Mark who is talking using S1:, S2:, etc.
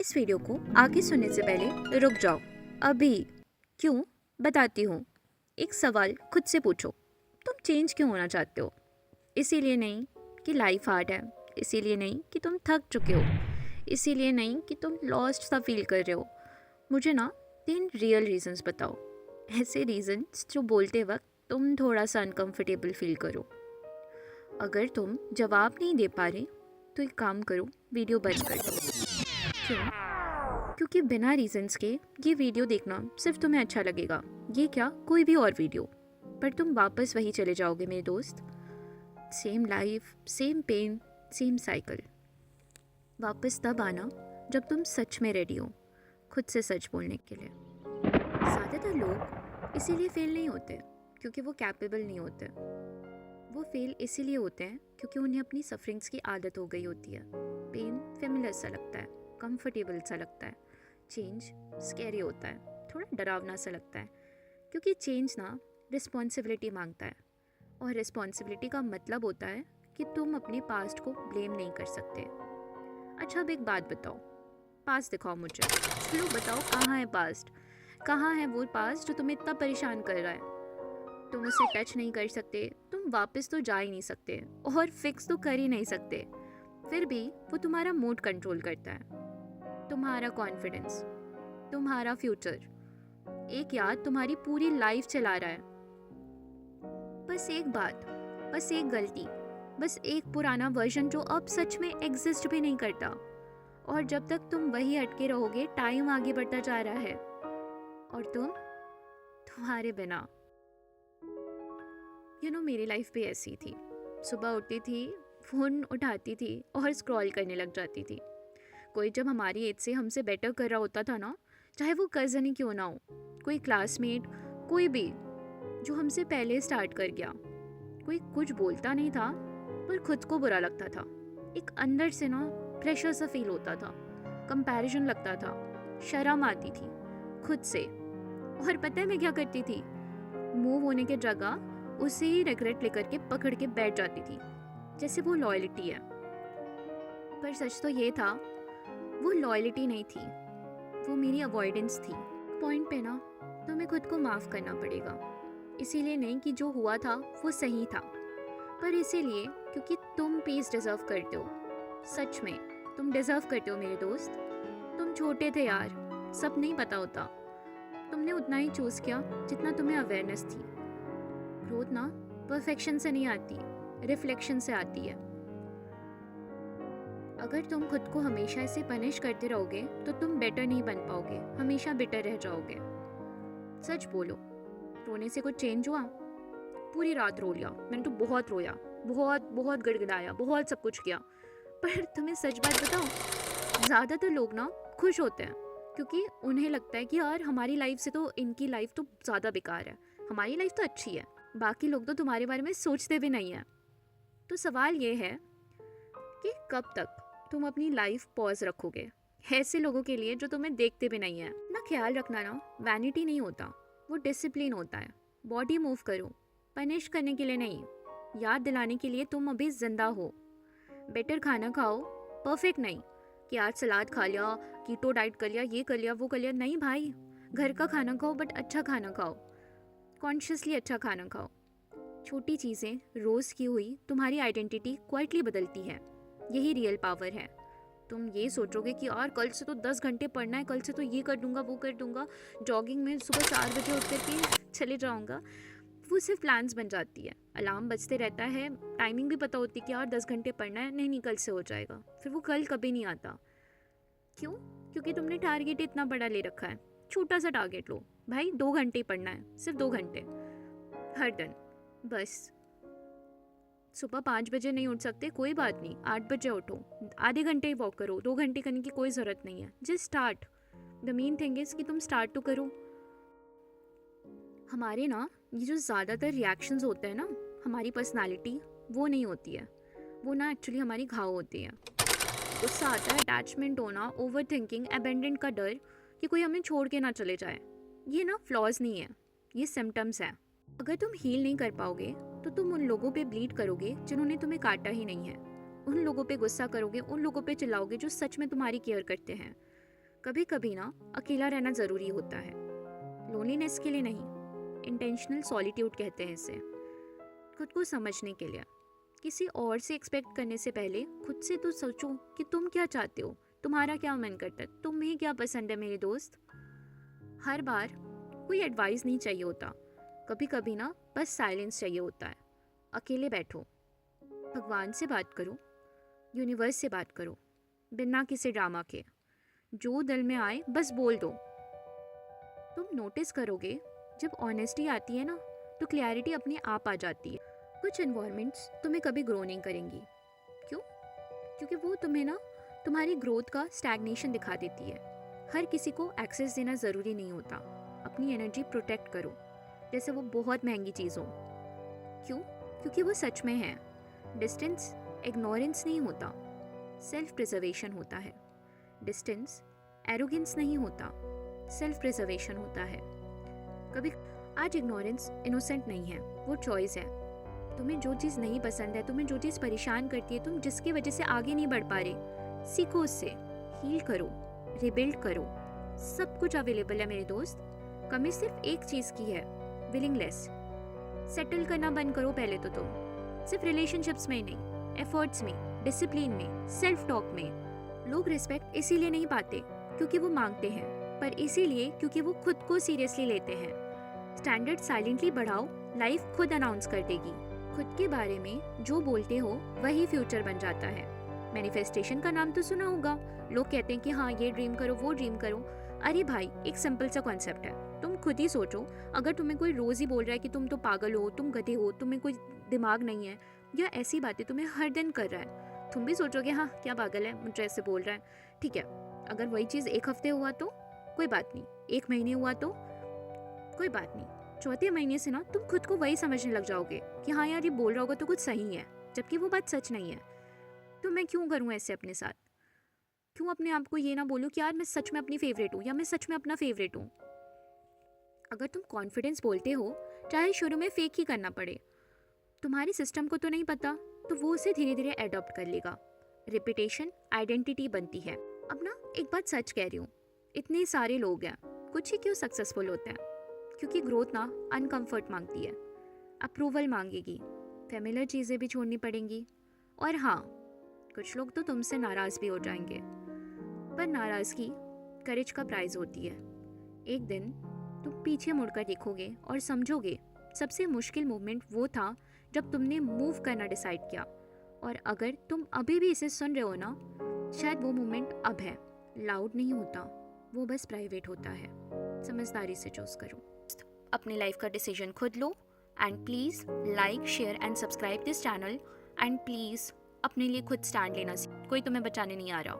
S1: इस वीडियो को आगे सुनने से पहले रुक जाओ अभी। क्यों? बताती हूँ। एक सवाल खुद से पूछो, तुम चेंज क्यों होना चाहते हो? इसीलिए नहीं कि लाइफ हार्ड है, इसीलिए नहीं कि तुम थक चुके हो, इसीलिए नहीं कि तुम लॉस्ट सा फील कर रहे हो। मुझे ना 3 रियल रीजंस बताओ, ऐसे रीजंस जो बोलते वक्त तुम थोड़ा सा अनकंफर्टेबल फील करो। अगर तुम जवाब नहीं दे पा रहे तो एक काम करो, वीडियो बंद कर दो। क्यों? क्योंकि बिना रीजंस के ये वीडियो देखना सिर्फ तुम्हें अच्छा लगेगा, ये क्या कोई भी और वीडियो, पर तुम वापस वही चले जाओगे मेरे दोस्त। Same life, same pain, same cycle. वापस तब आना जब तुम सच में रेडी हो खुद से सच बोलने के लिए। ज़्यादातर लोग इसीलिए फेल नहीं होते क्योंकि वो कैपेबल नहीं होते, वो फेल इसीलिए होते हैं क्योंकि उन्हें अपनी सफरिंग्स की आदत हो गई होती है। पेन फेमिलियर सा लगता है, कंफर्टेबल सा लगता है, चेंज स्कैरी होता है, थोड़ा डरावना सा लगता है, क्योंकि चेंज ना रिस्पॉन्सिबिलिटी मांगता है, और रिस्पॉन्सिबिलिटी का मतलब होता है कि तुम अपने पास्ट को ब्लेम नहीं कर सकते। अच्छा, अब एक बात बताओ, पास्ट दिखाओ मुझे। चलो बताओ, कहाँ है पास्ट? कहाँ है वो पास्ट जो तुम्हें इतना परेशान कर रहा है? तुम उसे टच नहीं कर सकते, तुम वापस तो जा ही नहीं सकते और फिक्स तो कर ही नहीं सकते, फिर भी वो तुम्हारा मूड कंट्रोल करता है, तुम्हारा कॉन्फिडेंस, तुम्हारा फ्यूचर। एक याद तुम्हारी पूरी लाइफ चला रहा है। बस एक बात, बस एक गलती, बस एक पुराना वर्जन जो अब सच में एग्जिस्ट भी नहीं करता। और जब तक तुम वही अटके रहोगे, टाइम आगे बढ़ता जा रहा है और तुम्हारे बिना। मेरी लाइफ भी ऐसी थी। सुबह उठती थी, फ़ोन उठाती थी और स्क्रॉल करने लग जाती थी। कोई जब हमारी एज से हमसे बेटर कर रहा होता था ना, चाहे वो कज़न ही क्यों ना हो, कोई क्लासमेट, कोई भी जो हमसे पहले स्टार्ट कर गया, कोई कुछ बोलता नहीं था पर खुद को बुरा लगता था। एक अंदर से ना प्रेशर सा फील होता था, कंपैरिजन लगता था, शर्म आती थी खुद से। और पता है मैं क्या करती थी? मूव होने के जगह उसे ही रिग्रेट लेकर के पकड़ के बैठ जाती थी, जैसे वो लॉयल्टी है। पर सच तो ये था, वो लॉयल्टी नहीं थी, वो मेरी अवॉइडेंस थी। पॉइंट पे ना तुम्हें खुद को माफ़ करना पड़ेगा, इसीलिए नहीं कि जो हुआ था वो सही था, पर इसीलिए क्योंकि तुम पीस डिज़र्व करते हो। सच में तुम डिज़र्व करते हो मेरे दोस्त। तुम छोटे थे यार, सब नहीं पता होता, तुमने उतना ही चूज़ किया जितना तुम्हें अवेयरनेस थी। ग्रोथ ना परफेक्शन से नहीं आती, रिफ्लेक्शन से आती है। अगर तुम खुद को हमेशा ऐसे पनिश करते रहोगे तो तुम बेटर नहीं बन पाओगे, हमेशा बिटर रह जाओगे। सच बोलो, रोने से कुछ चेंज हुआ? पूरी रात रो लिया, मैंने तो बहुत रोया, बहुत बहुत गिड़गिड़ाया, बहुत सब कुछ किया। पर तुम्हें सच बात बताओ, ज़्यादातर लोग ना खुश होते हैं क्योंकि उन्हें लगता है कि यार हमारी लाइफ से तो इनकी लाइफ तो ज़्यादा बेकार है, हमारी लाइफ तो अच्छी है, बाकी लोग तो तुम्हारे बारे में सोचते भी नहीं हैं। तो सवाल ये है कि कब तक तुम अपनी लाइफ पॉज रखोगे ऐसे लोगों के लिए जो तुम्हें देखते भी नहीं है ना? ख्याल रखना ना वैनिटी नहीं होता, वो डिसिप्लिन होता है। बॉडी मूव करो, पनिश करने के लिए नहीं, याद दिलाने के लिए तुम अभी जिंदा हो। बेटर खाना खाओ, परफेक्ट नहीं कि आज सलाद खा लिया, कीटो डाइट कर लिया, ये कर लिया, वो कर लिया। नहीं भाई, घर का खाना खाओ, बट अच्छा खाना खाओ, कॉन्शियसली अच्छा खाना खाओ। छोटी चीज़ें रोज़ की हुई तुम्हारी आइडेंटिटी क्वाइटली बदलती है, यही रियल पावर है। तुम ये सोचोगे कि यार कल से तो 10 घंटे पढ़ना है, कल से तो ये कर दूंगा, वो कर दूंगा, जॉगिंग में सुबह 4 बजे उठ करके चले जाऊंगा, वो सिर्फ प्लान्स बन जाती है। अलार्म बजते रहता है, टाइमिंग भी पता होती है कि यार 10 घंटे पढ़ना है, नहीं नहीं कल से हो जाएगा, फिर वो कल कभी नहीं आता। क्यों? क्योंकि तुमने टारगेट इतना बड़ा ले रखा है। छोटा सा टारगेट लो भाई, 2 घंटे ही पढ़ना है, सिर्फ 2 घंटे हर दिन, बस। सुबह 5 बजे नहीं उठ सकते, कोई बात नहीं, 8 बजे उठो, आधे घंटे ही वॉक करो, 2 घंटे करने की कोई ज़रूरत नहीं है। Just start, the main thing is कि तुम स्टार्ट तो करो। हमारे ना ये जो ज़्यादातर रिएक्शंस होते हैं ना, हमारी पर्सनालिटी वो नहीं होती है, वो ना एक्चुअली हमारी घाव होती है। गुस्सा आता है, अटैचमेंट होना, ओवर थिंकिंग, अबेंडन का डर कि कोई हमें छोड़ के ना चले जाए, ये ना फ्लॉज नहीं है, ये सिम्टम्स हैं। अगर तुम हील नहीं कर पाओगे तो तुम उन लोगों पे ब्लीड करोगे जिन्होंने तुम्हें काटा ही नहीं है, उन लोगों पे गुस्सा करोगे, उन लोगों पे चिल्लाओगे जो सच में तुम्हारी केयर करते हैं। कभी कभी ना अकेला रहना ज़रूरी होता है, लोनलीनेस के लिए नहीं, इंटेंशनल सॉलिट्यूड कहते हैं इसे, खुद को समझने के लिए। किसी और से एक्सपेक्ट करने से पहले खुद से तो सोचो कि तुम क्या चाहते हो, तुम्हारा क्या मन करता है, तुम्हें क्या पसंद है मेरे दोस्त। हर बार कोई एडवाइस नहीं चाहिए होता, कभी कभी ना बस साइलेंस चाहिए होता है। अकेले बैठो, भगवान से बात करो, यूनिवर्स से बात करो, बिना किसी ड्रामा के। जो दिल में आए बस बोल दो। तुम नोटिस करोगे जब ऑनेस्टी आती है ना, तो क्लैरिटी अपने आप आ जाती है। कुछ इन्वायरमेंट्स तुम्हें कभी ग्रो नहीं करेंगी। क्यों? क्योंकि वो तुम्हें ना तुम्हारी ग्रोथ का स्टैग्नेशन दिखा देती है। हर किसी को एक्सेस देना ज़रूरी नहीं होता। अपनी एनर्जी प्रोटेक्ट करो जैसे वो बहुत महंगी चीज़ हो। क्यों? क्योंकि वो सच में है। डिस्टेंस इग्नोरेंस नहीं होता, सेल्फ प्रिजर्वेशन होता है। डिस्टेंस एरोगेंस नहीं होता, सेल्फ प्रिजर्वेशन होता है। कभी आज इग्नोरेंस इनोसेंट नहीं है, वो चॉइस है। तुम्हें जो चीज़ नहीं पसंद है, तुम्हें जो चीज़ परेशान करती है, तुम जिसकी वजह से आगे नहीं बढ़ पा रहे, सीखो उससे, हील करो, रिबिल्ड करो। सब कुछ अवेलेबल है मेरे दोस्त। कमी सिर्फ एक चीज़ की है, विलिंगलेस। सेटल करना बंद करो पहले तो तुम, सिर्फ रिलेशनशिप्स में ही नहीं, एफर्ट्स में, डिसिप्लिन में, सेल्फ टॉक में। लोग रिस्पेक्ट इसीलिए नहीं पाते क्योंकि वो मांगते हैं, पर इसीलिए क्योंकि वो खुद को सीरियसली लेते हैं। स्टैंडर्ड साइलेंटली बढ़ाओ, लाइफ खुद अनाउंस कर देगी। खुद के बारे में जो बोलते हो वही फ्यूचर बन जाता है। मैनिफेस्टेशन का नाम तो सुना होगा। लोग कहते हैं कि हाँ ये ड्रीम करो, वो ड्रीम करो। अरे भाई, एक सिंपल सा कॉन्सेप्ट है। तुम खुद ही सोचो, अगर तुम्हें कोई रोज़ ही बोल रहा है कि तुम तो पागल हो, तुम गधे हो, तुम्हें कोई दिमाग नहीं है, या ऐसी बातें तुम्हें हर दिन कर रहा है, तुम भी सोचोगे हाँ क्या पागल है, मुझे ऐसे बोल रहा है। ठीक है, अगर वही चीज़ एक हफ्ते हुआ तो कोई बात नहीं, एक महीने हुआ तो कोई बात नहीं, चौथे महीने से ना तुम खुद को वही समझने लग जाओगे कि हाँ यार ये बोल रहा होगा तो कुछ सही है, जबकि वो बात सच नहीं है। तो मैं क्यों करूँ ऐसे अपने साथ? क्यों अपने आप को ये ना बोलूँ कि यार मैं सच में अपनी फेवरेट हूँ या मैं सच में अपना फेवरेट हूँ। अगर तुम कॉन्फिडेंस बोलते हो, चाहे शुरू में फेक ही करना पड़े, तुम्हारे सिस्टम को तो नहीं पता, तो वो उसे धीरे धीरे एडॉप्ट कर लेगा। रिपीटेशन आइडेंटिटी बनती है। अब ना एक बात सच कह रही हूँ, इतने सारे लोग हैं, कुछ ही क्यों सक्सेसफुल होते हैं? क्योंकि ग्रोथ ना अनकंफर्ट मांगती है, अप्रूवल मांगेगी, फेमिलियर चीज़ें भी छोड़नी पड़ेंगी। और हाँ, कुछ लोग तो तुमसे नाराज़ भी हो जाएंगे, पर नाराज़गी करेज का प्राइज होती है। एक दिन तुम पीछे मुड़कर देखोगे और समझोगे सबसे मुश्किल मोमेंट वो था जब तुमने मूव करना डिसाइड किया। और अगर तुम अभी भी इसे सुन रहे हो ना, शायद वो मोमेंट अब है। लाउड नहीं होता, वो बस प्राइवेट होता है। समझदारी से चूज करो, अपनी लाइफ का डिसीजन खुद लो। And please like, share and subscribe this channel. And please अपने लिए खुद स्टैंड लेना, कोई तुम्हें बचाने नहीं आ रहा।